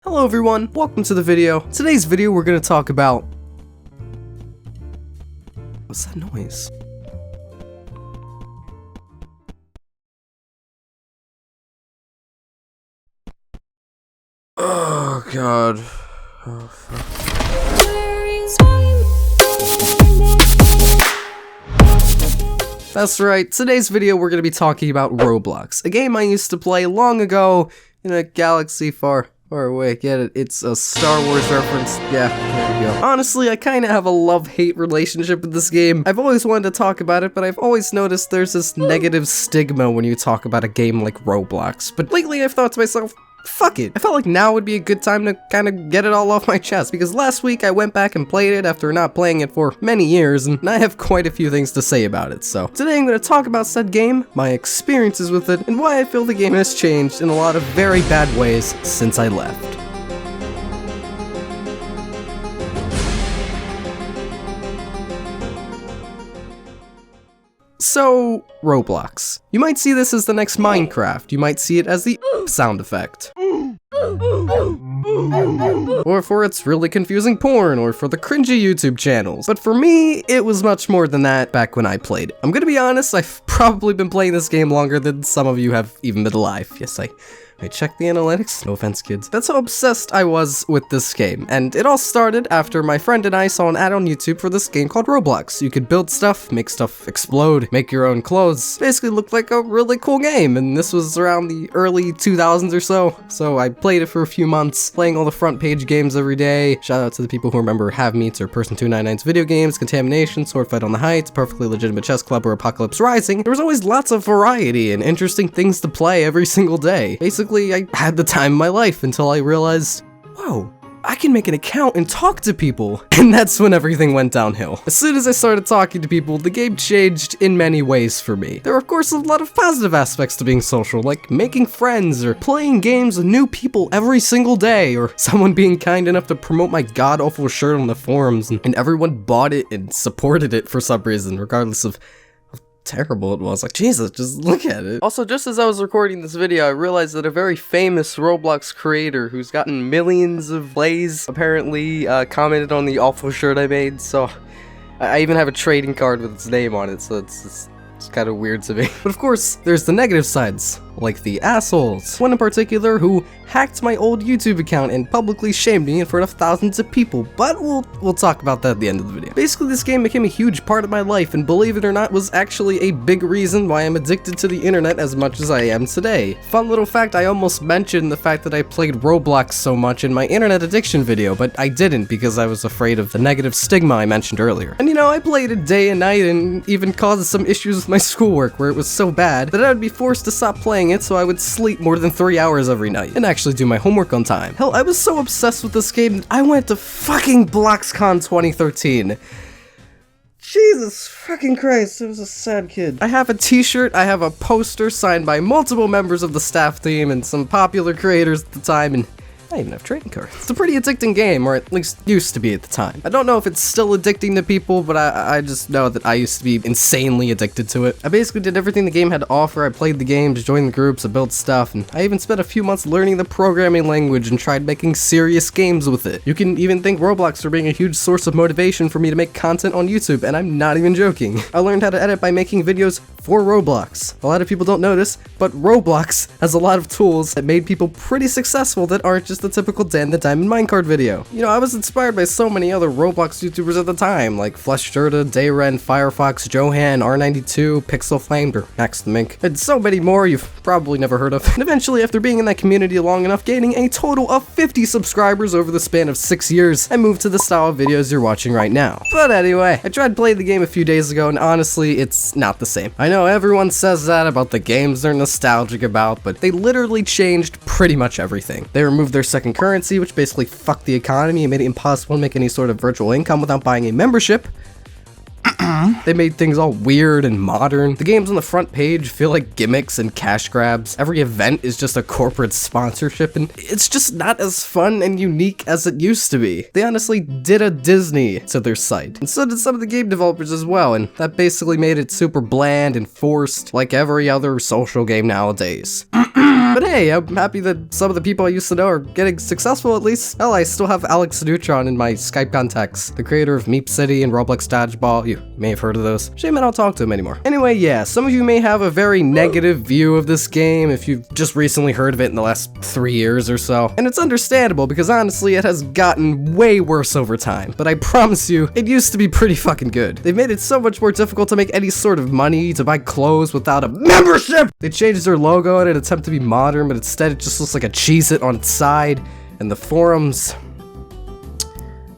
Hello everyone, welcome to the video. Today's video we're gonna talk about... What's that noise? Oh god. Oh fuck. That's right, today's video we're gonna be talking about Roblox, a game I used to play long ago in a galaxy far away. Get it? It's a Star Wars reference. Yeah, there you go. Honestly, I kinda have a love-hate relationship with this game. I've always wanted to talk about it, but I've always noticed there's this negative stigma when you talk about a game like Roblox. But lately I've thought to myself, fuck it. I felt like now would be a good time to kind of get it all off my chest, because last week I went back and played it after not playing it for many years, and I have quite a few things to say about it. So today I'm going to talk about said game, my experiences with it, and why I feel the game has changed in a lot of very bad ways since I left. So, Roblox. You might see this as the next Minecraft, you might see it as the sound effect. Or for its really confusing porn, or for the cringy YouTube channels. But for me, it was much more than that back when I played it. I'm gonna be honest, I've probably been playing this game longer than some of you have even been alive. Yes, I checked the analytics. No offense, kids. That's how obsessed I was with this game, and it all started after my friend and I saw an ad on YouTube for this game called Roblox. You could build stuff, make stuff explode, make your own clothes. Basically looked like a really cool game, and this was around the early 2000s or so. So I played it for a few months, playing all the front page games every day. Shout out to the people who remember Have Meats or Person 299's video games, Contamination, Sword Fight on the Heights, Perfectly Legitimate Chess Club, or Apocalypse Rising. There was always lots of variety and interesting things to play every single day. Basically, I had the time of my life until I realized, whoa, I can make an account and talk to people. And that's when everything went downhill. As soon as I started talking to people, the game changed in many ways for me. There are of course a lot of positive aspects to being social, like making friends or playing games with new people every single day, or someone being kind enough to promote my god-awful shirt on the forums, and everyone bought it and supported it for some reason, regardless of terrible it was. Like, Jesus, just look at it. Also, just as I was recording this video, I realized that a very famous Roblox creator who's gotten millions of plays apparently commented on the awful shirt I made, so I even have a trading card with its name on it, so it's kind of weird to me. But of course, there's the negative sides, like the assholes. One in particular who hacked my old YouTube account and publicly shamed me in front of thousands of people, but we'll talk about that at the end of the video. Basically, this game became a huge part of my life, and believe it or not, was actually a big reason why I'm addicted to the internet as much as I am today. Fun little fact, I almost mentioned the fact that I played Roblox so much in my internet addiction video, but I didn't because I was afraid of the negative stigma I mentioned earlier. And you know, I played it day and night and even caused some issues with my schoolwork where it was so bad that I would be forced to stop playing it so I would sleep more than 3 hours every night and actually do my homework on time. Hell, I was so obsessed with this game that I went to fucking BloxCon 2013. Jesus fucking Christ, I was a sad kid. I have a t-shirt, I have a poster signed by multiple members of the staff team and some popular creators at the time, and I even have trading cards. It's a pretty addicting game, or at least used to be at the time. I don't know if it's still addicting to people, but I just know that I used to be insanely addicted to it. I basically did everything the game had to offer. I played the games, joined the groups, I built stuff, and I even spent a few months learning the programming language and tried making serious games with it. You can even thank Roblox for being a huge source of motivation for me to make content on YouTube, and I'm not even joking. I learned how to edit by making videos for Roblox. A lot of people don't notice, but Roblox has a lot of tools that made people pretty successful that aren't just the typical Dan the Diamond Minecart video. You know, I was inspired by so many other Roblox YouTubers at the time, like Fleshjerta, Dayren, Firefox, Johan, R92, Pixel Flamed, or Max the Mink, and so many more you've probably never heard of. And eventually, after being in that community long enough, gaining a total of 50 subscribers over the span of 6 years, I moved to the style of videos you're watching right now. But anyway, I tried playing the game a few days ago, and honestly, it's not the same. I know everyone says that about the games they're nostalgic about, but they literally changed pretty much everything. They removed their second currency, which basically fucked the economy and made it impossible to make any sort of virtual income without buying a membership. They made things all weird and modern. The games on the front page feel like gimmicks and cash grabs. Every event is just a corporate sponsorship, and it's just not as fun and unique as it used to be. They honestly did a Disney to their site, and so did some of the game developers as well, and that basically made it super bland and forced like every other social game nowadays. But hey, I'm happy that some of the people I used to know are getting successful at least. Hell, I still have Alex Neutron in my Skype contacts, the creator of Meep City and Roblox Dodgeball. You may have heard of those. Shame I don't talk to him anymore. Anyway, yeah, some of you may have a very negative view of this game if you've just recently heard of it in the last 3 years or so. And it's understandable because honestly, it has gotten way worse over time. But I promise you, it used to be pretty fucking good. They've made it so much more difficult to make any sort of money, to buy clothes without a membership! They changed their logo in an attempt to be modern, but instead it just looks like a Cheez-It on its side. And the forums...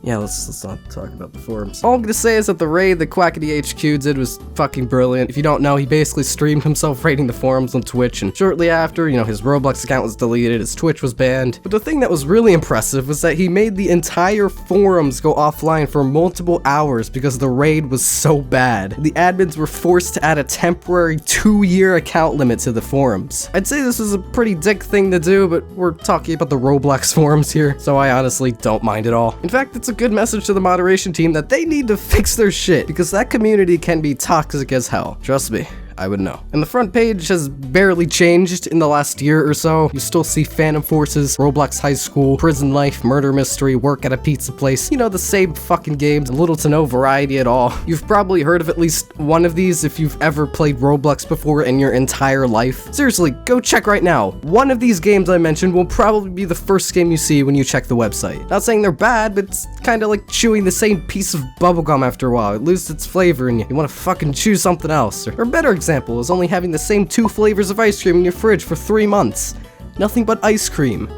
Yeah, let's not talk about the forums. All I'm gonna say is that the raid that Quackity HQ did was fucking brilliant. If you don't know, he basically streamed himself raiding the forums on Twitch, and shortly after, his Roblox account was deleted, his Twitch was banned. But the thing that was really impressive was that he made the entire forums go offline for multiple hours because the raid was so bad. The admins were forced to add a temporary 2-year account limit to the forums. I'd say this was a pretty dick thing to do, but we're talking about the Roblox forums here, so I honestly don't mind at all. In fact, it's a good message to the moderation team that they need to fix their shit, because that community can be toxic as hell. Trust me. I would know. And the front page has barely changed in the last year or so. You still see Phantom Forces, Roblox High School, Prison Life, Murder Mystery, Work at a Pizza Place. The same fucking games, little to no variety at all. You've probably heard of at least one of these if you've ever played Roblox before in your entire life. Seriously, go check right now. One of these games I mentioned will probably be the first game you see when you check the website. Not saying they're bad, but it's kind of like chewing the same piece of bubblegum after a while. It loses its flavor and you want to fucking choose something else. Or better example is only having the same 2 flavors of ice cream in your fridge for 3 months. Nothing but ice cream.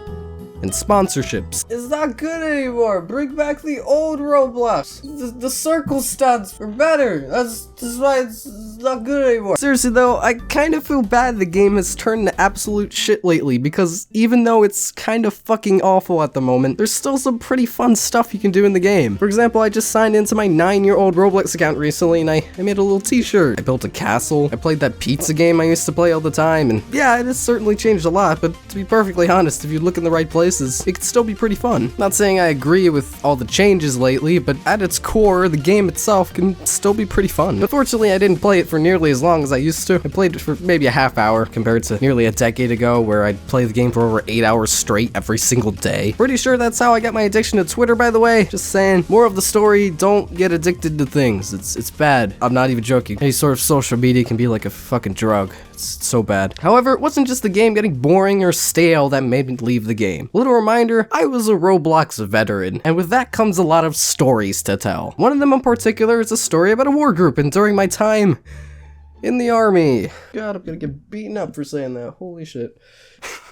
And sponsorships. It's not good anymore. Bring back the old Roblox. The circle stunts are better. That's why it's not good anymore. Seriously though, I kind of feel bad the game has turned to absolute shit lately, because even though it's kind of fucking awful at the moment, there's still some pretty fun stuff you can do in the game. For example, I just signed into my 9-year-old Roblox account recently and I made a little t-shirt. I built a castle. I played that pizza game I used to play all the time, and yeah, it has certainly changed a lot, but to be perfectly honest, if you look in the right place, it could still be pretty fun. Not saying I agree with all the changes lately, but at its core, the game itself can still be pretty fun. Unfortunately, I didn't play it for nearly as long as I used to. I played it for maybe a half hour compared to nearly a decade ago where I'd play the game for over 8 hours straight every single day. Pretty sure that's how I got my addiction to Twitter, by the way. Just saying. More of the story, don't get addicted to things. It's bad. I'm not even joking. Any sort of social media can be like a fucking drug. It's so bad. However, it wasn't just the game getting boring or stale that made me leave the game. Little reminder, I was a Roblox veteran, and with that comes a lot of stories to tell. One of them in particular is a story about a war group, and during my time in the army. God, I'm gonna get beaten up for saying that. Holy shit.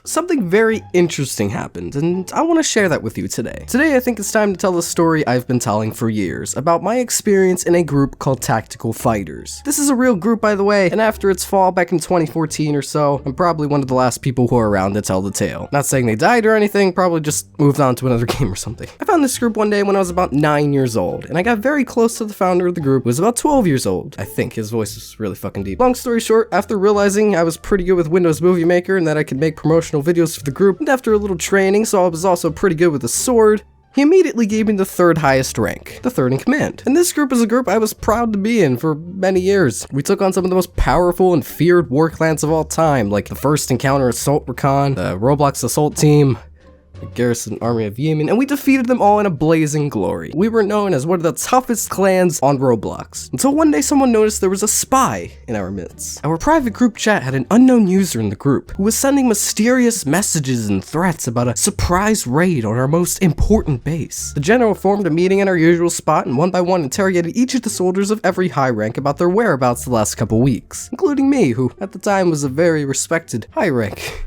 Something very interesting happened, and I want to share that with you today. Today, I think it's time to tell the story I've been telling for years, about my experience in a group called Tactical Fighters. This is a real group, by the way, and after its fall back in 2014 or so, I'm probably one of the last people who are around to tell the tale. Not saying they died or anything, probably just moved on to another game or something. I found this group one day when I was about 9 years old, and I got very close to the founder of the group, who was about 12 years old. I think his voice was really fucking deep. Long story short, after realizing I was pretty good with Windows Movie Maker and that I could make promotional videos for the group, and after a little training, so I was also pretty good with the sword, he immediately gave me the 3rd highest rank, the 3rd in command. And this group is a group I was proud to be in for many years. We took on some of the most powerful and feared war clans of all time, like the 1st Encounter Assault Recon, the Roblox Assault Team, the Garrison Army of Yemen, and we defeated them all in a blazing glory. We were known as one of the toughest clans on Roblox, until one day someone noticed there was a spy in our midst. Our private group chat had an unknown user in the group, who was sending mysterious messages and threats about a surprise raid on our most important base. The general formed a meeting in our usual spot and one by one interrogated each of the soldiers of every high rank about their whereabouts the last couple weeks, including me, who at the time was a very respected high rank.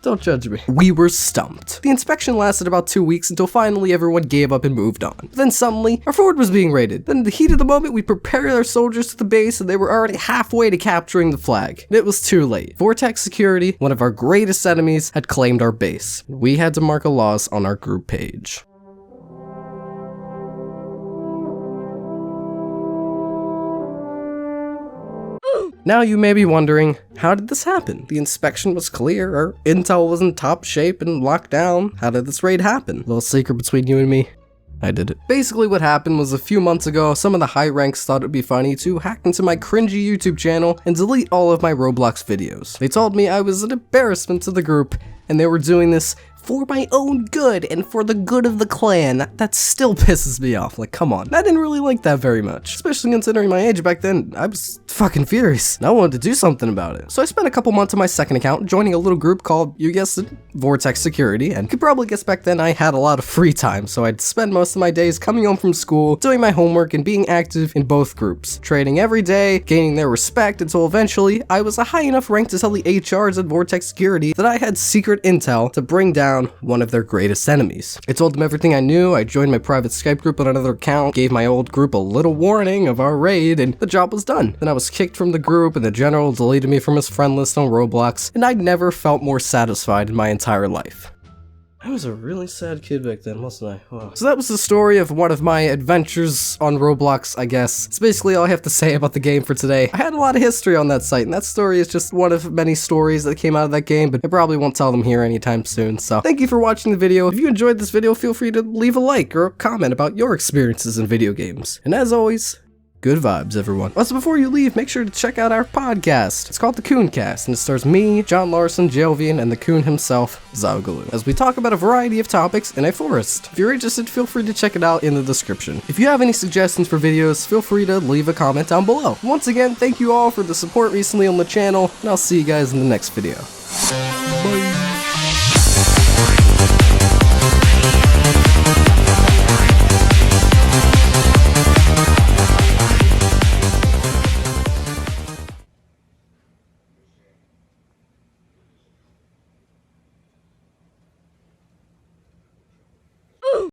Don't judge me. We were stumped. The inspection lasted about 2 weeks until finally everyone gave up and moved on. But then suddenly, our fort was being raided. Then in the heat of the moment, we prepared our soldiers to the base and they were already halfway to capturing the flag. And it was too late. Vortex Security, one of our greatest enemies, had claimed our base. We had to mark a loss on our group page. Now you may be wondering, how did this happen? The inspection was clear, our intel was in top shape and locked down. How did this raid happen? Little secret between you and me. I did it. Basically what happened was a few months ago, some of the high ranks thought it'd be funny to hack into my cringy YouTube channel and delete all of my Roblox videos. They told me I was an embarrassment to the group, and they were doing this for my own good and for the good of the clan. That still pisses me off. Like, come on. I didn't really like that very much, especially considering my age back then. I was fucking furious, and I wanted to do something about it. So I spent a couple months on my second account joining a little group called, you guessed it, Vortex Security, and you could probably guess back then I had a lot of free time, so I'd spend most of my days coming home from school, doing my homework, and being active in both groups, trading every day, gaining their respect until eventually I was a high enough rank to tell the HRs at Vortex Security that I had secret intel to bring down one of their greatest enemies. I told them everything I knew, I joined my private Skype group on another account, gave my old group a little warning of our raid, and the job was done. Then I was kicked from the group, and the general deleted me from his friend list on Roblox, and I'd never felt more satisfied in my entire life. I was a really sad kid back then, wasn't I? Wow. So that was the story of one of my adventures on Roblox, I guess. It's basically all I have to say about the game for today. I had a lot of history on that site, and that story is just one of many stories that came out of that game, but I probably won't tell them here anytime soon. So thank you for watching the video. If you enjoyed this video, feel free to leave a like or a comment about your experiences in video games. And as always, good vibes, everyone. Also, before you leave, make sure to check out our podcast. It's called The Cooncast, and it stars me, John Larson, Jelvian, and the Coon himself, Zaugaloo, as we talk about a variety of topics in a forest. If you're interested, feel free to check it out in the description. If you have any suggestions for videos, feel free to leave a comment down below. Once again, thank you all for the support recently on the channel, and I'll see you guys in the next video.